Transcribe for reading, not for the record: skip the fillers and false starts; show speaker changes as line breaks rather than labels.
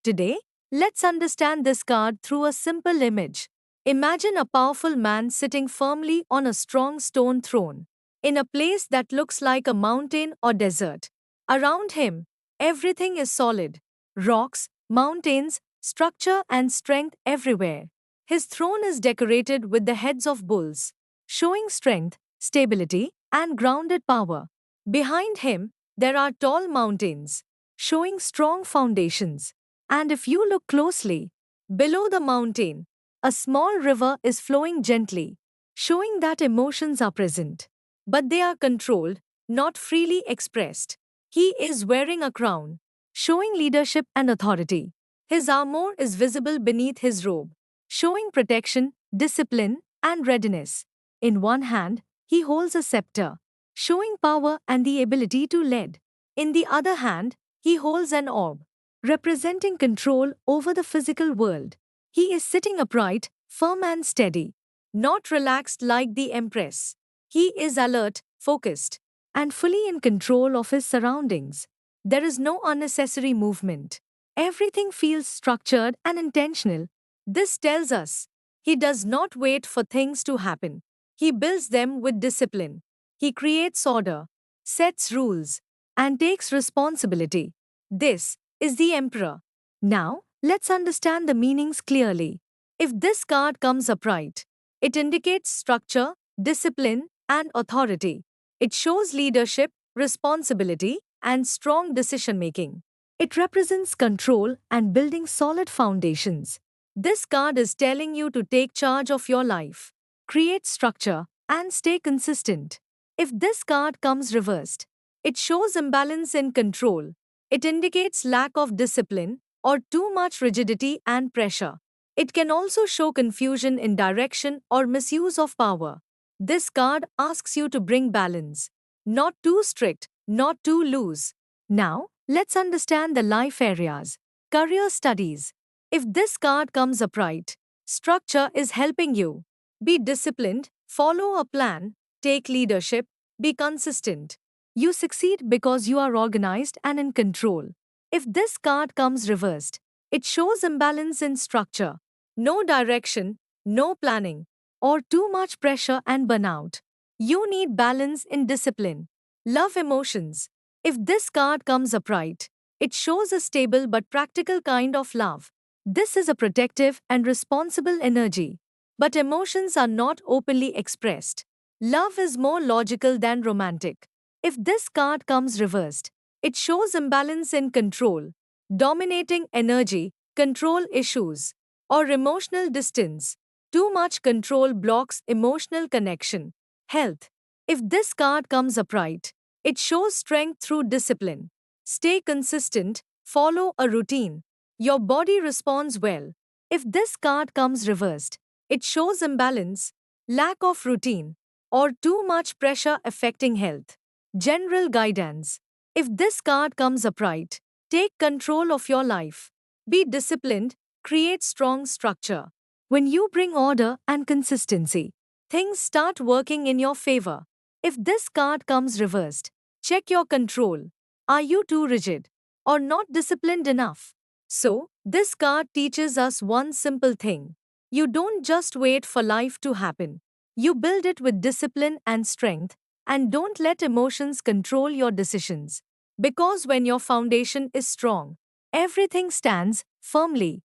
Today, let's understand this card through a simple image. Imagine a powerful man sitting firmly on a strong stone throne, in a place that looks like a mountain or desert. Around him, everything is solid: rocks, mountains, structure, and strength everywhere. His throne is decorated with the heads of bulls, showing strength, stability, and grounded power. Behind him, there are tall mountains, showing strong foundations. And if you look closely, below the mountain, a small river is flowing gently, showing that emotions are present. But they are controlled, not freely expressed. He is wearing a crown, showing leadership and authority. His armor is visible beneath his robe, showing protection, discipline, and readiness. In one hand, he holds a scepter, showing power and the ability to lead. In the other hand, he holds an orb, representing control over the physical world. He is sitting upright, firm and steady, not relaxed like the Empress. He is alert, focused, and fully in control of his surroundings. There is no unnecessary movement. Everything feels structured and intentional. This tells us he does not wait for things to happen. He builds them with discipline. He creates order, sets rules, and takes responsibility. This is the Emperor. Now, let's understand the meanings clearly. If this card comes upright, it indicates structure, discipline, and authority. It shows leadership, responsibility, and strong decision making. It represents control and building solid foundations. This card is telling you to take charge of your life, create structure, and stay consistent. If this card comes reversed, it shows imbalance in control. It indicates lack of discipline or too much rigidity and pressure. It can also show confusion in direction or misuse of power. This card asks you to bring balance. Not too strict, not too loose. Now, let's understand the life areas. Career studies. If this card comes upright, structure is helping you. Be disciplined, follow a plan, take leadership, be consistent. You succeed because you are organized and in control. If this card comes reversed, it shows imbalance in structure, no direction, no planning, or too much pressure and burnout. You need balance in discipline. Love emotions. If this card comes upright, it shows a stable but practical kind of love. This is a protective and responsible energy. But emotions are not openly expressed. Love is more logical than romantic. If this card comes reversed, it shows imbalance in control, dominating energy, control issues, or emotional distance. Too much control blocks emotional connection. Health. If this card comes upright, it shows strength through discipline. Stay consistent, follow a routine. Your body responds well. If this card comes reversed, it shows imbalance, lack of routine, or too much pressure affecting health. General guidance. If this card comes upright, take control of your life. Be disciplined, create strong structure. When you bring order and consistency, things start working in your favor. If this card comes reversed, check your control. Are you too rigid or not disciplined enough? So, this card teaches us one simple thing. You don't just wait for life to happen. You build it with discipline and strength, and don't let emotions control your decisions. Because when your foundation is strong, everything stands firmly.